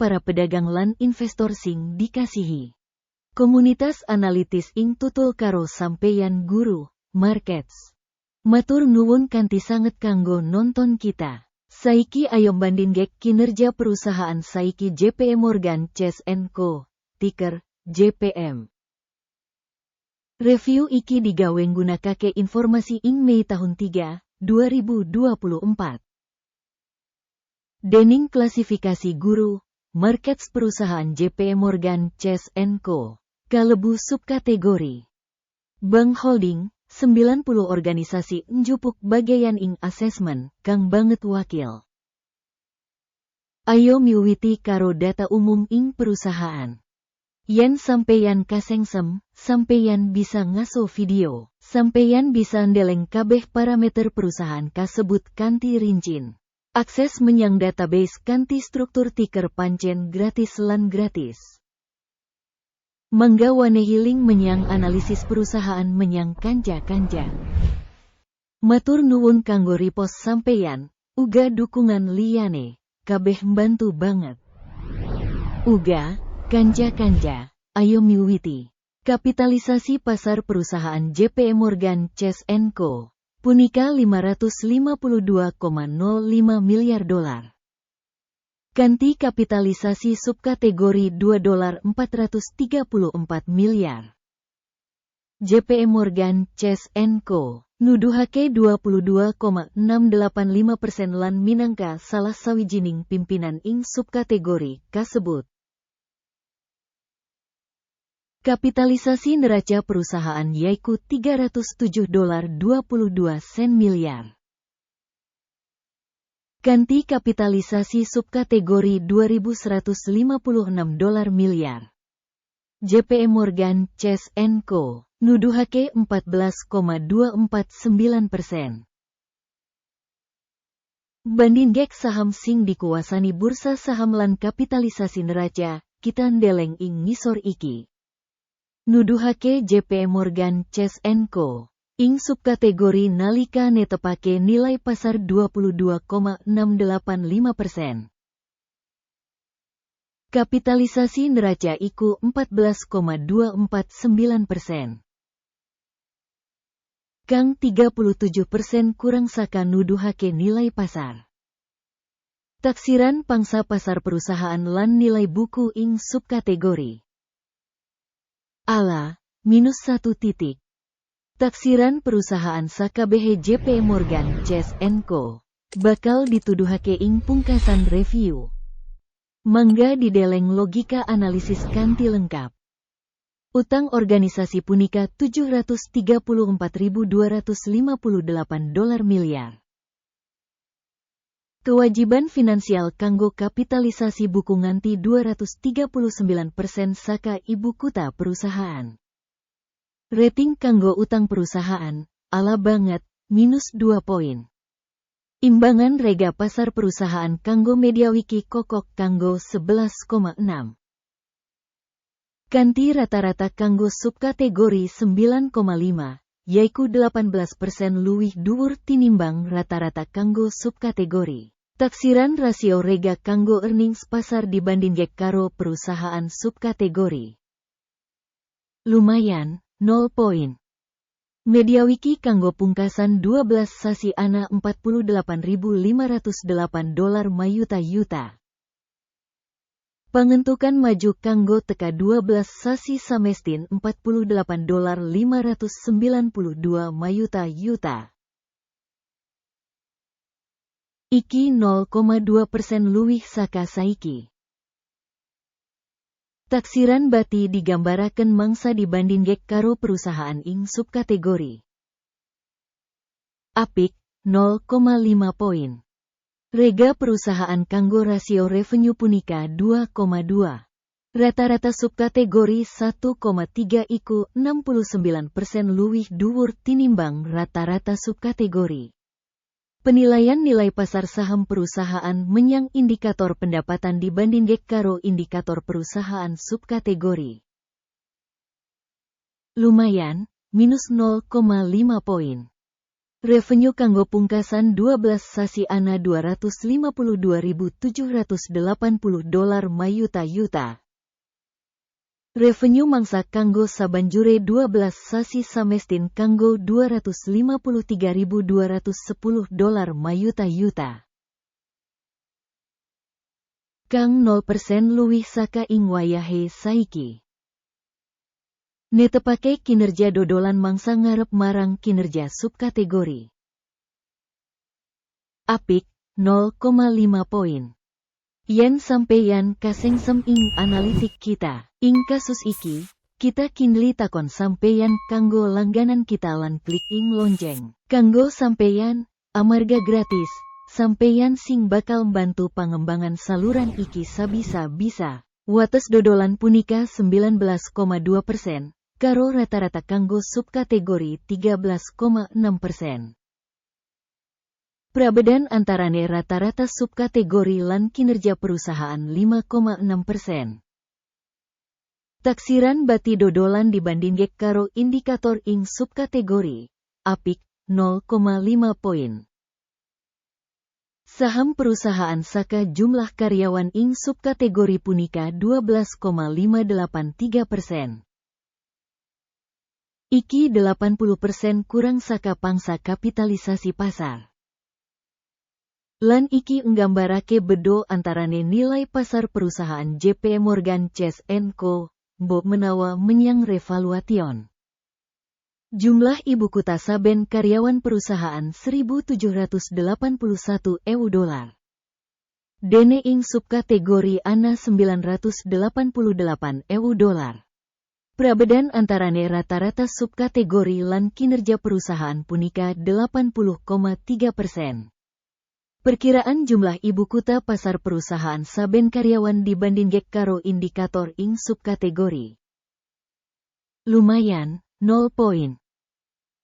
para pedagang lan investor sing dikasihi. Komunitas analitis ing tutul karo sampeyan guru, markets. Matur nuwun kanthi sanget kanggo nonton kita. Saiki ayo bandinggek kinerja perusahaan saiki JP Morgan Chase & Co. Ticker, JPM. Review iki digawe nggunakake informasi ing Mei tahun 3, 2024. Dening klasifikasi guru, markets perusahaan JP Morgan Chase & Co. Kalebu subkategori Bank Holding, 90 organisasi njupuk bagian ing asesmen, kang banget wakil. Ayo miwiti karo data umum ing perusahaan. Yen sampeyan kasengsem, sampeyan bisa ngaso video, sampeyan bisa ndeleng kabeh parameter perusahaan kasebut kanthi rincin. Akses menyang database kanthi struktur ticker pancen gratis lan gratis. Mangga wanehi link menyang analisis perusahaan menyang kanca-kanca. Matur nuwun kanggo repost sampeyan, uga dukungan liyane, kabeh mbantu banget. Uga, kanca-kanca, ayo miwiti. Kapitalisasi pasar perusahaan JP Morgan Chase & Co. Punika $552,05 miliar. Kanti kapitalisasi subkategori $2,434 miliar. JP Morgan Chase & Co. nuduhake 22,685% lan minangka salah sawijining pimpinan ing subkategori kasebut. Kapitalisasi neraca perusahaan yaiku $307,22 miliar. Kanti kapitalisasi subkategori $2.156 miliar. JP Morgan Chase & Co. nuduhake 14,249%. Bandinggek saham sing dikuasani bursa saham lan kapitalisasi neraca, kita ndeleng ing ngisor iki. Nuduhake JP Morgan Chase & Co. ing subkategori nalika netepake nilai pasar 22,685%. Kapitalisasi neraca iku 14,249%. Kang 37% kurang saka nuduhake nilai pasar. Taksiran pangsa pasar perusahaan lan nilai buku ing subkategori ala, -1 titik. Taksiran perusahaan sakabehe JP Morgan Chase & Co. bakal dituduhake ing pungkasan review. Mangga dideleng logika analisis kanthi lengkap. Utang organisasi punika $734.258 miliar. Kewajiban finansial kanggo kapitalisasi buku nganti 239% saka ibu kuta perusahaan. Rating kanggo utang perusahaan, ala banget, -2 poin. Imbangan rega pasar perusahaan kanggo MediaWiki kokok kanggo 11,6. Kanti rata-rata kanggo subkategori 9,5, yaiku 18% luwih dhuwur tinimbang rata-rata kanggo subkategori. Taksiran rasio rega kanggo earnings pasar dibandinggek karo perusahaan subkategori. Lumayan, 0 poin. MediaWiki kanggo pungkasan 12 sasi ana $48.508 mayuta-yuta. Pangentukan maju kanggo teka 12 sasi samestin $48.592 mayuta-yuta. Iki 0,2% luwih saka saiki. Taksiran bati digambaraken mangsa dibandinggek karo perusahaan ing subkategori apik, 0,5 poin. Rega perusahaan kanggo rasio revenue punika 2,2. Rata-rata subkategori 1,3 iku 69% luwih dhuwur tinimbang rata-rata subkategori. Penilaian nilai pasar saham perusahaan menyang indikator pendapatan dibandinggek karo indikator perusahaan subkategori. Lumayan, -0,5 poin. Revenue kanggo pungkasan 12 sasi ana $252.780 mayuta-yuta. Revenue mangsa kanggo sabanjure 12 sasi samestin kanggo $253.210 mayuta-yuta. Kang 0% luwih saka ing wayahe saiki. Netepake kinerja dodolan mangsa ngarep marang kinerja subkategori. Apik, 0,5 poin. Yen sampeyan kasengsem ing analitik kita. Ing kasus iki, kita kindli takon sampeyan kanggo langganan kita lan klik ing lonceng. Kanggo sampeyan, amarga gratis, sampeyan sing bakal mbantu pangembangan saluran iki sabisa-bisa. Wates dodolan punika 19,2%. Karo rata-rata kanggo subkategori 13,6%. Prabedan antarane rata-rata subkategori lan kinerja perusahaan 5,6%. Taksiran bati dodolan dibandingke karo indikator ing subkategori, apik, 0,5 poin. Saham perusahaan saka jumlah karyawan ing subkategori punika 12,583%. Iki 80% kurang saka pangsa kapitalisasi pasar. Lan iki nggambarake bedo antarane nilai pasar perusahaan JP Morgan Chase & Co. Bob menawa menyang revaluation. Jumlah ibu kota saben karyawan perusahaan $1.781. Dene ing subkategori ana $988. Prabedan antarane rata-rata subkategori lan kinerja perusahaan punika 80,3%. Perkiraan jumlah ibu kota pasar perusahaan saben karyawan dibandingke karo indikator ing subkategori. Lumayan, 0 poin.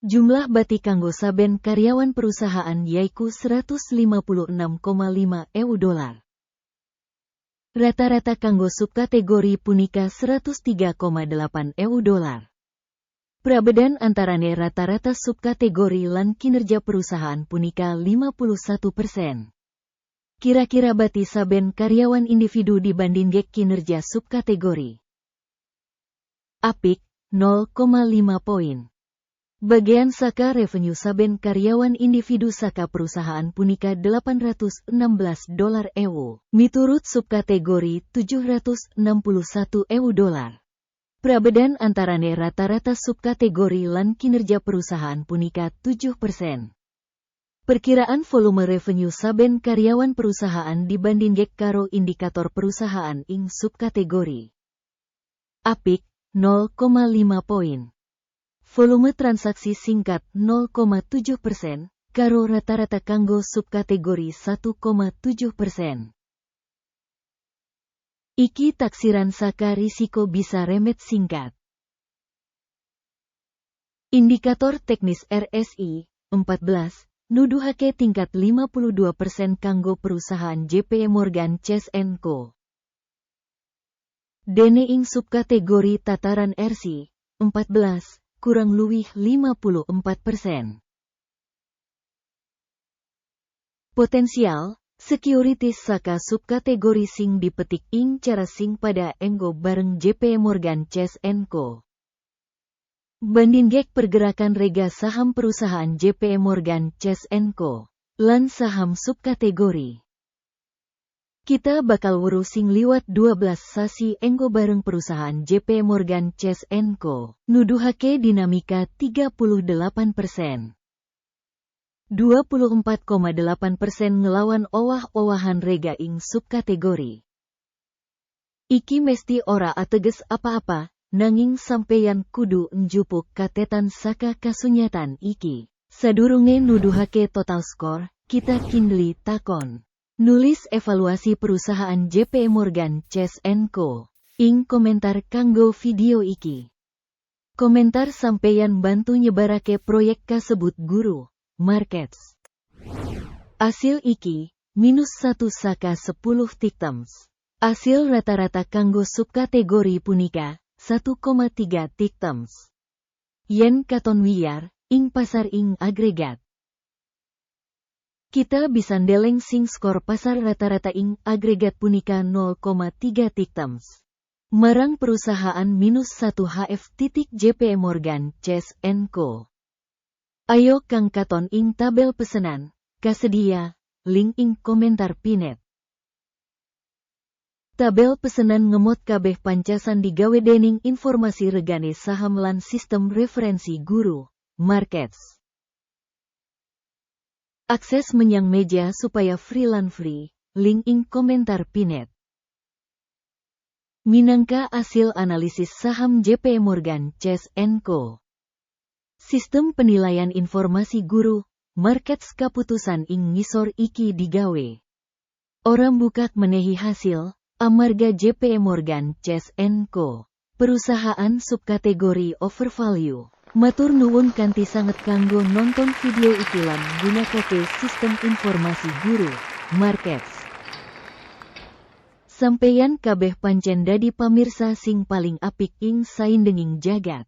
Jumlah bati kanggo saben karyawan perusahaan yaiku $156,5. Rata-rata kanggo subkategori punika $103,8. Prabedan antarane rata-rata subkategori lan kinerja perusahaan punika 51%. Kira-kira bati saben karyawan individu dibandingke kinerja subkategori. Apik, 0,5 poin. Bagian saka revenue saben karyawan individu saka perusahaan punika $816 ewu. Miturut subkategori $761 ewu. Prabedan antarane rata-rata subkategori lan kinerja perusahaan punika 7%. Perkiraan volume revenue saben karyawan perusahaan dibandingke karo indikator perusahaan ing subkategori. Apik, 0,5 poin. Volume transaksi singkat 0,7%, karo rata-rata kanggo subkategori 1,7%. Iki taksiran saka risiko bisa remet singkat. Indikator teknis RSI, 14, nuduhake tingkat 52% kanggo perusahaan JP Morgan Chase & Co. Dene ing subkategori tataran RSI, 14, kurang luwih 54%. Potensial, securities saka subkategori sing dipetik ing cara sing pada enggo bareng JP Morgan Chase & Co. Bandinggek pergerakan rega saham perusahaan JP Morgan Chase & Co. Lan saham subkategori. Kita bakal wurusing liwat 12 sasi enggo bareng perusahaan JP Morgan Chase & Co. Nuduhake dinamika 38%. 24,8% ngelawan owah-owahan rega ing subkategori. Iki mesti ora ateges apa-apa, nanging sampeyan kudu njupuk katetan saka kasunyatan iki. Sadurunge nuduhake total skor, kita kindli takon. Nulis evaluasi perusahaan JP Morgan Chase & Co. Ing komentar kanggo video iki. Komentar sampeyan bantu nyebarake proyek kasebut guru, markets. Asil iki, -1 saka 10 tictums. Asil rata-rata kanggo subkategori punika, 1,3 tictums. Yen katon wiyar, ing pasar ing agregat. Kita bisa ndeleng sing skor pasar rata-rata ing agregat punika 0,3 tiktems. Marang perusahaan minus 1 HF titik JP Morgan Chase & Co. Ayo kang katon ing tabel pesenan, kasedia, link ing komentar pinet. Tabel pesenan ngemot kabeh pancasan digawe dening informasi regane saham lan sistem referensi guru, markets. Akses menyang meja supaya free lan free, link ing komentar pinet. Minangka hasil analisis saham JP Morgan Chase & Co. Sistem penilaian informasi guru, markets kaputusan ing ngisor iki digawe. Orang bukak menehi hasil, amarga JP Morgan Chase & Co. Perusahaan subkategori overvalue. Matur nuwun kanthi sanget kanggo nonton video iki lan gunakake sistem informasi guru, markets. Sampeyan kabeh pancen dadi pamirsa sing paling apik ing saindenging jagat.